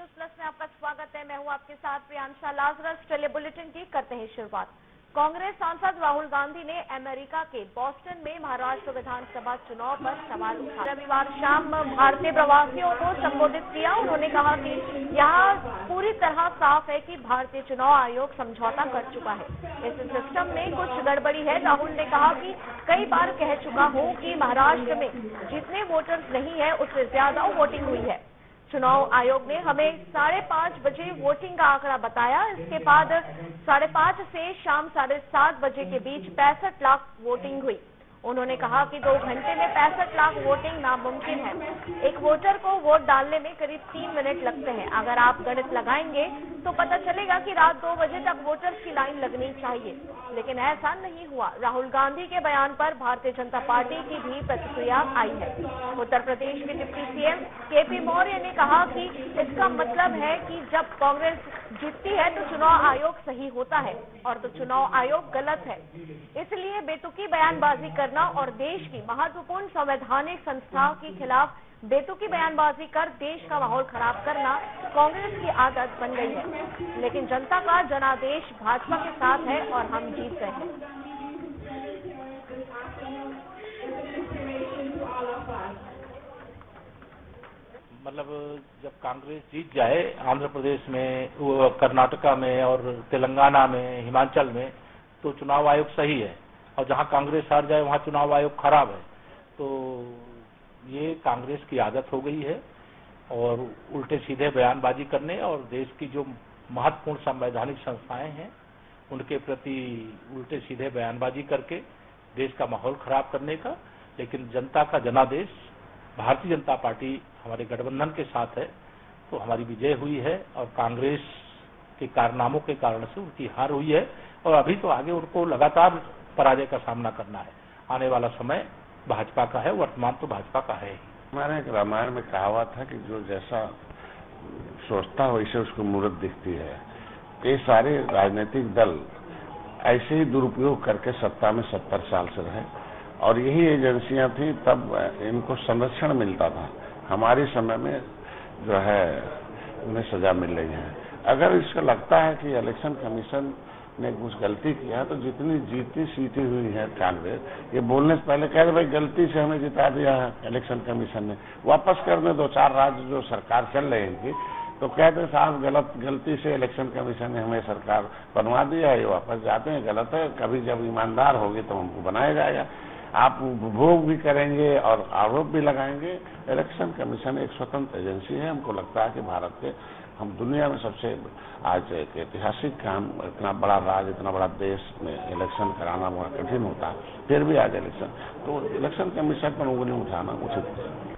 News plus में आपका स्वागत है। मैं हूं आपके साथ प्रियांशा लाजरस। चलिए बुलेटिन की करते हैं शुरुआत। कांग्रेस सांसद राहुल गांधी ने अमेरिका के बॉस्टन में महाराष्ट्र विधानसभा चुनाव पर सवाल उठाया। रविवार शाम भारतीय प्रवासियों को संबोधित किया। उन्होंने कहा कि यहां पूरी तरह साफ है कि भारतीय चुनाव आयोग समझौता कर चुका है। इस सिस्टम में कुछ गड़बड़ी है। राहुल ने कहा कि कई बार कह चुका हूं कि महाराष्ट्र में जितने वोटर्स नहीं है उससे ज्यादा वोटिंग हुई है। चुनाव आयोग ने हमें 5:30 बजे वोटिंग का आंकड़ा बताया। इसके बाद 5:30 से शाम 7:30 बजे के बीच 65 लाख वोटिंग हुई। उन्होंने कहा कि 2 घंटे में 65 लाख वोटिंग नामुमकिन है। एक वोटर को वोट डालने में करीब 3 मिनट लगते हैं। अगर आप गणित लगाएंगे तो पता चलेगा कि रात 2 बजे तक वोटर्स की लाइन लगनी चाहिए, लेकिन ऐसा नहीं हुआ। राहुल गांधी के बयान पर भारतीय जनता पार्टी की भी प्रतिक्रिया आई है। उत्तर प्रदेश के डिप्टी सीएम केपी मौर्य ने कहा कि इसका मतलब है कि जब कांग्रेस जीतती है तो चुनाव आयोग सही होता है और तो चुनाव आयोग गलत है। इसलिए बेतुकी बयानबाजी करना और देश की महत्वपूर्ण संवैधानिक संस्थाओं के खिलाफ बेतुकी बयानबाजी कर देश का माहौल खराब करना कांग्रेस की आदत बन गई है। लेकिन जनता का जनादेश भाजपा के साथ है और हम जीत गए हैं। मतलब जब कांग्रेस जीत जाए आंध्र प्रदेश में, कर्नाटका में और तेलंगाना में, हिमाचल में, तो चुनाव आयोग सही है, और जहां कांग्रेस हार जाए वहां चुनाव आयोग खराब है। तो ये कांग्रेस की आदत हो गई है और उल्टे सीधे बयानबाजी करने और देश की जो महत्वपूर्ण संवैधानिक संस्थाएं हैं उनके प्रति उल्टे सीधे बयानबाजी करके देश का माहौल खराब करने का। लेकिन जनता का जनादेश भारतीय जनता पार्टी हमारे गठबंधन के साथ है, तो हमारी विजय हुई है और कांग्रेस के कारनामों के कारण से उनकी हार हुई है और अभी तो आगे उनको लगातार पराजय का सामना करना है। आने वाला समय भाजपा का है, वर्तमान तो भाजपा का है ही। हमारे एक रामायण में कहावत है कि जो जैसा सोचता है वैसे उसको मूर्त दिखती है। ये सारे राजनीतिक दल ऐसे ही दुरुपयोग करके सत्ता में 70 साल से रहे और यही एजेंसियां थी, तब इनको संरक्षण मिलता था। हमारे समय में जो है उन्हें सजा मिल रही है। अगर इसको लगता है कि इलेक्शन कमीशन ने कुछ गलती किया तो जितनी सीटें हुई है कांग्रेस, ये बोलने से पहले कह रहे भाई गलती से हमें जिता दिया है इलेक्शन कमीशन ने, वापस कर दे। 2-4 राज्य जो सरकार चल रही है इनकी, तो कहते साहब गलती से इलेक्शन कमीशन ने हमें सरकार बनवा दिया है, ये वापस जाते हैं, गलत है। कभी जब ईमानदार होगी तो हमको बनाया जाएगा। आप उपभोग भी करेंगे और आरोप भी लगाएंगे। इलेक्शन कमीशन एक स्वतंत्र एजेंसी है। हमको लगता है कि भारत के हम दुनिया में सबसे आज एक ऐतिहासिक काम, इतना बड़ा राज्य, इतना बड़ा देश में इलेक्शन कराना बड़ा कठिन होता है, फिर भी आज इलेक्शन, तो इलेक्शन कमीशन पर उंगली उठाना उचित है।